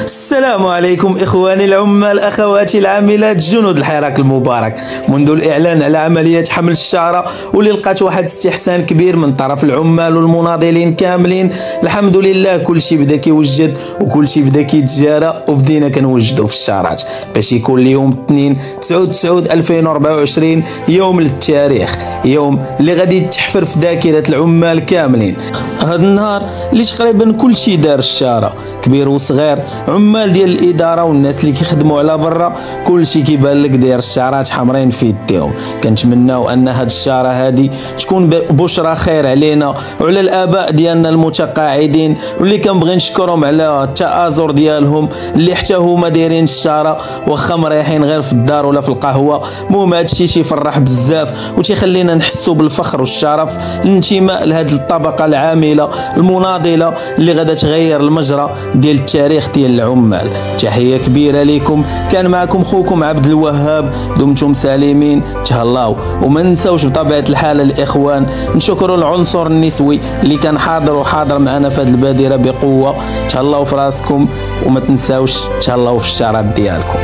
السلام عليكم إخواني العمال، أخواتي العاملات، جنود الحراك المبارك. منذ الإعلان على عملية حمل الشارة واللي لقات واحد استحسان كبير من طرف العمال والمناضلين كاملين، الحمد لله كلشي بدا كيوجد وكلشي بدا كيتجارى، وبدينا كنوجدوا في الشارات باش يكون اليوم 2/9/2024 يوم للتاريخ، يوم اللي غادي يتحفر في ذاكرة العمال كاملين. هذا النهار اللي تقريبا كلشي دار الشارة، كبير وصغير، عمال ديال الاداره والناس اللي كيخدموا على برا، كلشي كيبان لك داير الشارات حمرين في يديهم. كنتمناو ان هاد الشاره هادي تكون بشرى خير علينا وعلى الاباء ديالنا المتقاعدين، واللي كنبغي نشكرهم على التآزر ديالهم اللي حتى هما دايرين الشاره واخا مريحين غير في الدار ولا في القهوه. المهم هادشي تيفرح بزاف وتيخلينا نحسوا بالفخر والشرف الانتماء لهاد الطبقه العامله المناضله اللي غادا تغير المجرى ديال التاريخ ديال العمال. تحيه كبيره لكم، كان معكم خوكم عبد الوهاب، دمتم سالمين، تهلاو. وما ننساوش بطبيعه الحال الاخوان نشكروا العنصر النسوي اللي كان حاضر معنا في هذه البادره بقوه. تهلاو في راسكم وما تنساوش تهلاو في الشارات ديالكم.